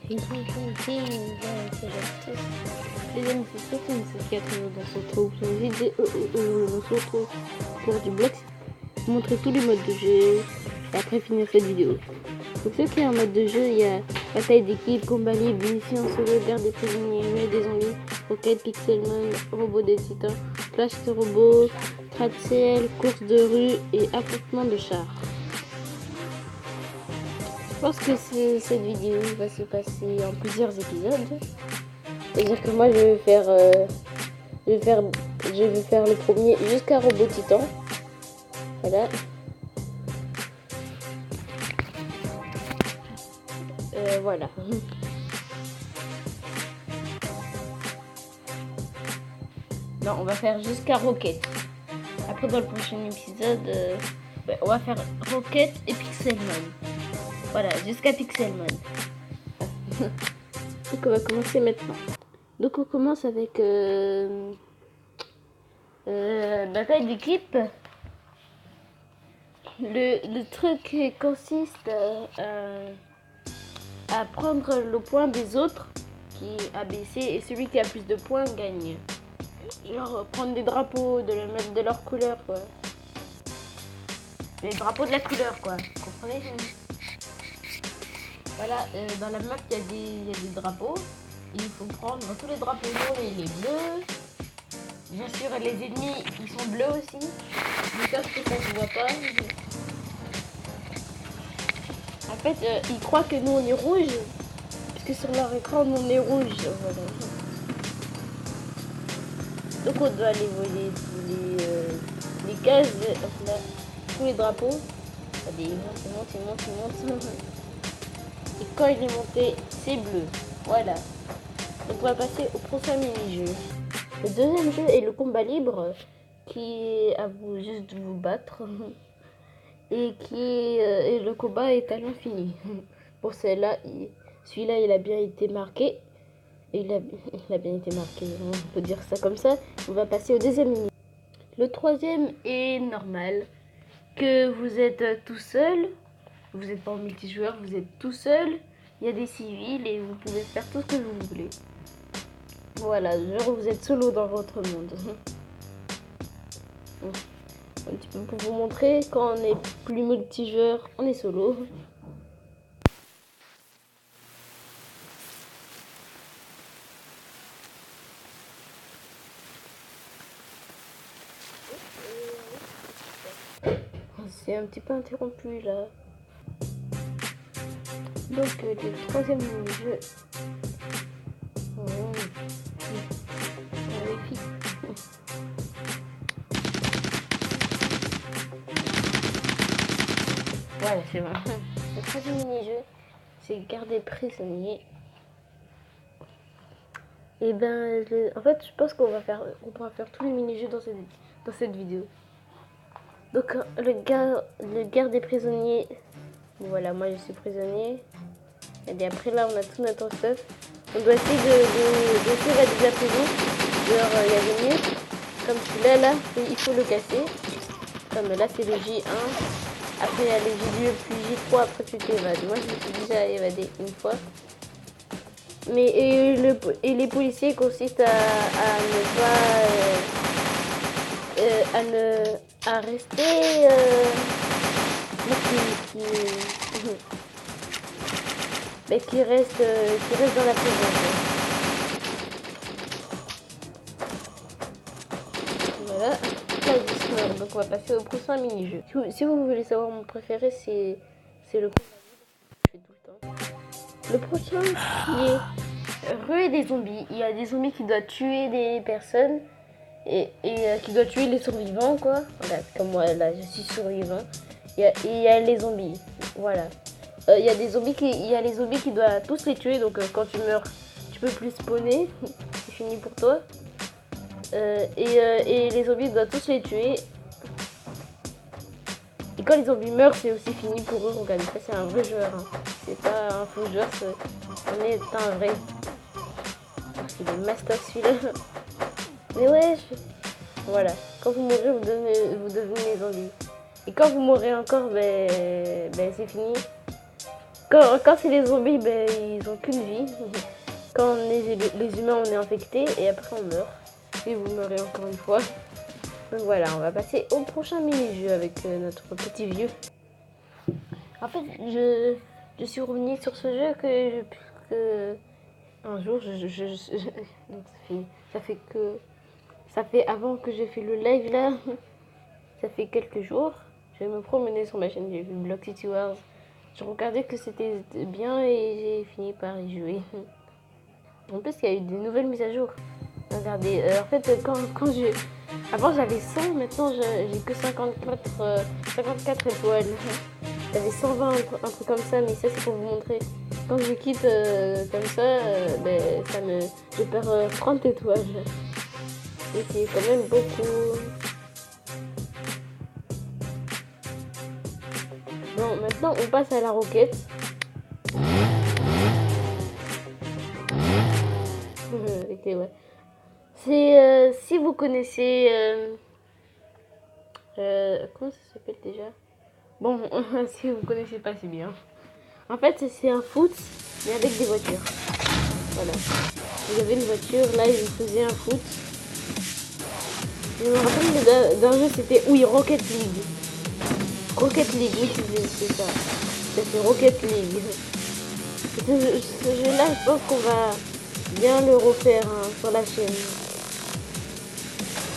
Et bonjour ici, c'est Justice. Les amis, c'est surtout une 4 dans ce trou. On se retrouve pour du Blox. Vous montrer tous les modes de jeu et après finir cette vidéo. Donc, ce qui est en mode de jeu, il y a bataille d'équipe, combat libre, mission, solo, garde des prisonniers, muet des zombies, roquette, pixelman, robot des titans, clash de robots, trad CL, course de rue et affrontement de chars. Je pense que cette vidéo va se passer en plusieurs épisodes. C'est-à-dire que moi je vais faire le premier jusqu'à Robot Titan. Voilà. Voilà. Non, on va faire jusqu'à Rocket. Après dans le prochain épisode, on va faire Rocket et Pixelman. Voilà, jusqu'à Pixelman. Donc on va commencer maintenant. Donc on commence avec bataille d'équipe. Le truc consiste à prendre le point des autres qui a baissé et celui qui a plus de points gagne. Genre prendre des drapeaux, de le mettre de leur couleur quoi. Les drapeaux de la couleur quoi, vous comprenez? Voilà, dans la map il y a des drapeaux. Il faut prendre tous les drapeaux jaunes et les bleus. Bien sûr les ennemis ils sont bleus aussi. Mais sauf que ça se voit pas. En fait ils croient que nous on est rouge. Puisque sur leur écran nous on est rouge. Voilà. Donc on doit aller voler tous les cases, là, tous les drapeaux. Allez, il monte. Et quand il est monté, c'est bleu. Voilà. Donc on va passer au prochain mini-jeu. Le deuxième jeu est le combat libre, qui est à vous juste de vous battre. Et le combat est à l'infini. Pour celui-là, il a bien été marqué. Il a bien été marqué, on peut dire ça comme ça. On va passer au deuxième mini. Le troisième est normal. Que vous êtes tout seul. Vous n'êtes pas en multijoueur, vous êtes tout seul. Il y a des civils et vous pouvez faire tout ce que vous voulez. Voilà, genre vous êtes solo dans votre monde. Un petit peu pour vous montrer, quand on est plus multijoueur, on est solo. C'est un petit peu interrompu là. Donc le troisième jeu. Voilà, c'est bon. Le troisième mini-jeu, c'est garder prisonnier. Et ben, en fait, je pense qu'on pourra faire tous les mini-jeux dans cette vidéo. Donc, le garde des prisonniers. Voilà, moi je suis prisonnier. Et après là, on a tout notre stuff. On doit essayer de s'évader de la prison. Genre, il y a des murs. Comme celui-là, là, il faut le casser. Comme là, c'est le J1. Après, il y a le J2, puis J3. Après, tu t'évades. Moi, je me suis déjà évadé une fois. Mais et les policiers consistent à rester qui reste dans la prison. Voilà. Donc on va passer au prochain mini-jeu. Si vous voulez savoir mon préféré, c'est le combat libre. Je fais tout le temps. Le prochain qui est ruée des zombies. Il y a des zombies qui doivent tuer des personnes et qui doivent tuer les survivants quoi. Voilà, comme moi là, je suis survivant. Il y a les zombies. Voilà. Il y a les zombies qui doivent tous les tuer. Donc quand tu meurs, tu peux plus spawner. C'est fini pour toi. Et les zombies doivent tous les tuer. Et quand les zombies meurent, c'est aussi fini pour eux. Regardez, ça c'est un vrai joueur. Hein. C'est pas un faux joueur, on est un vrai. Il est master celui-là. Mais ouais, voilà. Quand vous mourrez, vous devenez zombie. Et quand vous mourrez encore, ben c'est fini. Quand c'est les zombies, ben, ils ont qu'une vie. Quand on est les humains, on est infecté et après on meurt. Et vous meurez encore une fois. Donc voilà, on va passer au prochain mini-jeu avec notre petit vieux. En fait, je suis revenu sur ce jeu que un jour, donc ça fait avant que j'ai fait le live là, ça fait quelques jours. Je me promenais sur ma chaîne, j'ai vu Block City Wars. Je regardais que c'était bien et j'ai fini par y jouer. En plus, il y a eu des nouvelles mises à jour. Regardez, en fait, quand j'ai... Avant, j'avais 100, maintenant, j'ai que 54 étoiles. J'avais 120, un truc comme ça, mais ça, c'est pour vous montrer. Quand je quitte comme ça, ben, je perds 30 étoiles. Et c'est quand même beaucoup. Bon, maintenant, on passe à la roquette. Ok, ouais. C'est, si vous connaissez... comment ça s'appelle déjà? Bon, si vous connaissez pas, c'est bien. En fait, c'est un foot, mais avec des voitures. Voilà. Vous avez une voiture, là, ils faisaient un foot. Je me rappelle d'un jeu, c'était... Oui, Rocket League. Rocket League, oui, c'est ça. C'était Rocket League. Ce jeu-là, je pense qu'on va bien le refaire hein, sur la chaîne.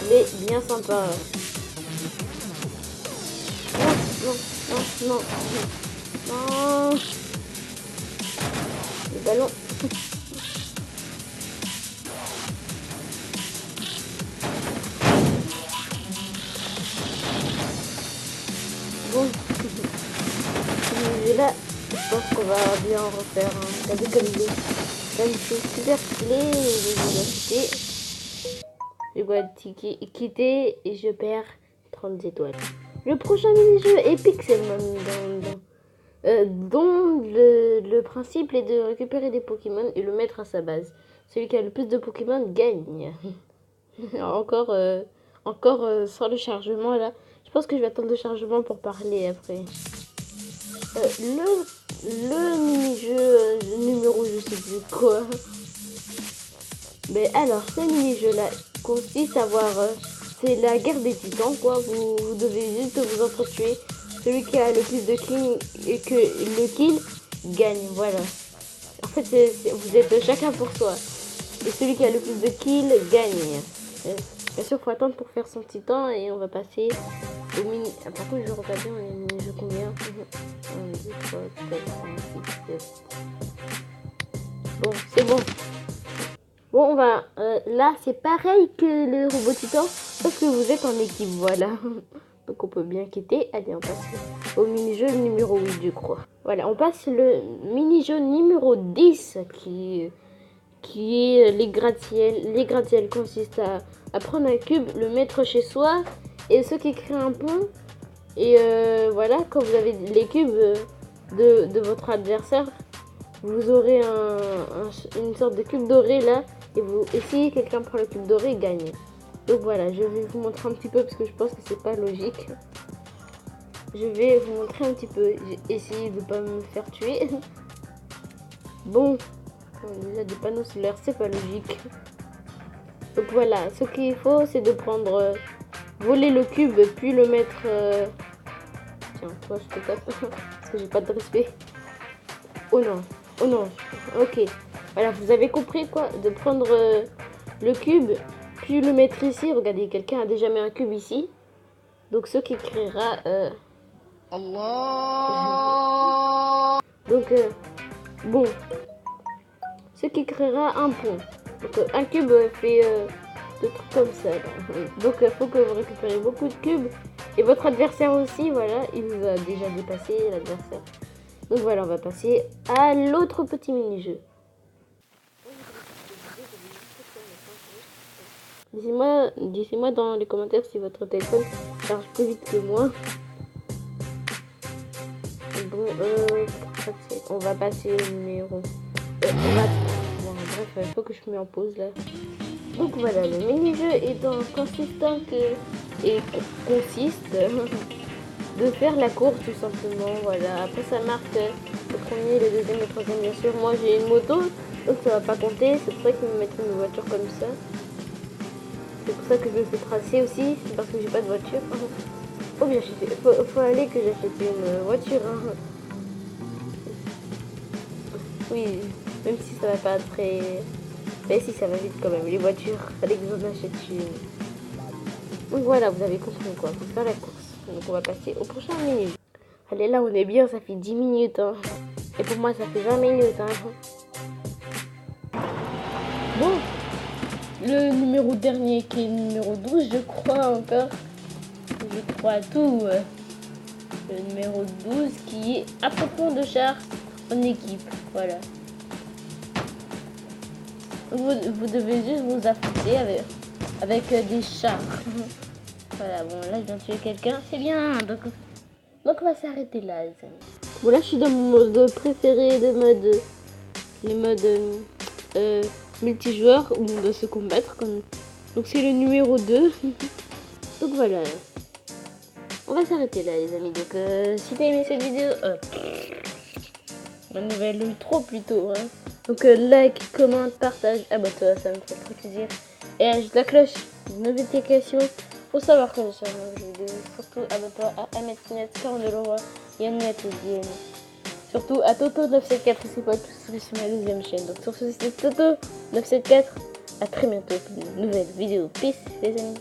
Il est bien sympa. Non, non, non, non. Non. Le ballon. Bon. Là, je pense qu'on va bien en refaire. Hein. Regardez comme c'est super stylé. Je dois quitter et je perds 30 étoiles. Le prochain mini-jeu est Pixelmon dont le principe est de récupérer des Pokémon et le mettre à sa base. Celui qui a le plus de Pokémon gagne. encore sans le chargement là. Je pense que je vais attendre le chargement pour parler après. Le mini-jeu numéro je sais plus quoi. Mais alors, ce mini-jeu là consiste à voir... c'est la guerre des titans quoi. Vous devez juste vous entretuer. Celui qui a le plus de kills et que le kill gagne. Voilà. En fait, vous êtes chacun pour soi. Et celui qui a le plus de kills gagne. Bien sûr, il faut attendre pour faire son titan et on va passer au mini. Ah, par contre, je regarde bien les mini-jeux combien. 1, 2, 3, 4, 5, 6, 7. Bon, c'est bon. Bon, on va. Là, c'est pareil que le robot titan, sauf que vous êtes en équipe, voilà. Donc, on peut bien quitter. Allez, on passe au mini-jeu numéro 8, je crois. Voilà, on passe le mini-jeu numéro 10 qui est les gratte-ciel. Les gratte-ciel consistent à prendre un cube, le mettre chez soi et ce qui crée un pont. Et voilà, quand vous avez les cubes de votre adversaire, vous aurez une sorte de cube doré là. Et si quelqu'un prend le cube doré, il gagne. Donc voilà, je vais vous montrer un petit peu parce que je pense que c'est pas logique. Je vais vous montrer un petit peu. J'ai essayé de pas me faire tuer. Bon, il y a des panneaux solaires, c'est pas logique. Donc voilà, ce qu'il faut, c'est de prendre, voler le cube, puis le mettre... Tiens, toi, je te tape, parce que j'ai pas de respect. Oh non, oh non, ok. Voilà, vous avez compris quoi? De prendre le cube, puis le mettre ici. Regardez, quelqu'un a déjà mis un cube ici. Donc ce qui créera... Allah. Donc, bon. Ce qui créera un pont. Donc un cube fait des trucs comme ça. Donc il faut que vous récupérez beaucoup de cubes. Et votre adversaire aussi, voilà, il vous a déjà dépassé l'adversaire. Donc voilà, on va passer à l'autre petit mini-jeu. Dites-moi dans les commentaires si votre téléphone charge plus vite que moi. Bon, on va passer au numéro. Bon, bref, il faut que je me mette en pause là. Donc voilà, le mini-jeu consiste de faire la course tout simplement. Voilà, après ça marque votre premier, le deuxième, le troisième bien sûr. Moi j'ai une moto, donc ça va pas compter. C'est pour ça qu'ils me mettent une voiture comme ça. C'est pour ça que je me fais tracer aussi, c'est parce que j'ai pas de voiture. Oh bien, faut aller que j'achète une voiture. Hein. Oui, même si ça va pas très... Mais si, ça va vite quand même. Les voitures, fallait que j'en achète une. Donc voilà, vous avez compris quoi, faut faire la course. Donc on va passer au prochain menu. Allez, là on est bien, ça fait 10 minutes. Hein. Et pour moi ça fait 20 minutes. Hein. Bon, le numéro dernier qui est le numéro 12, je crois encore. Je crois à tout. Le numéro 12 qui est à propos de char en équipe. Voilà. Vous devez juste vous affronter avec des chars. Voilà, bon là je viens de tuer quelqu'un, c'est bien. Donc on va s'arrêter là les amis. Bon là je suis dans mon mode préféré de mode. Le mode multijoueur où on doit se combattre. Donc c'est le numéro 2. Donc voilà. On va s'arrêter là les amis. Donc si t'as aimé cette vidéo... la nouvelle intro plutôt. Hein. Donc like, commente, partage, abonne-toi, ça me fait trop plaisir. Et ajoute la cloche de notification pour savoir quand je sors une nouvelle vidéo. Surtout abonne-toi à Ahmed car on le roi et à Net aussi. Surtout à Toto974 c'est pas tout sur ma deuxième chaîne. Donc sur ce c'était Toto974. À très bientôt pour une nouvelle vidéo. Peace les amis.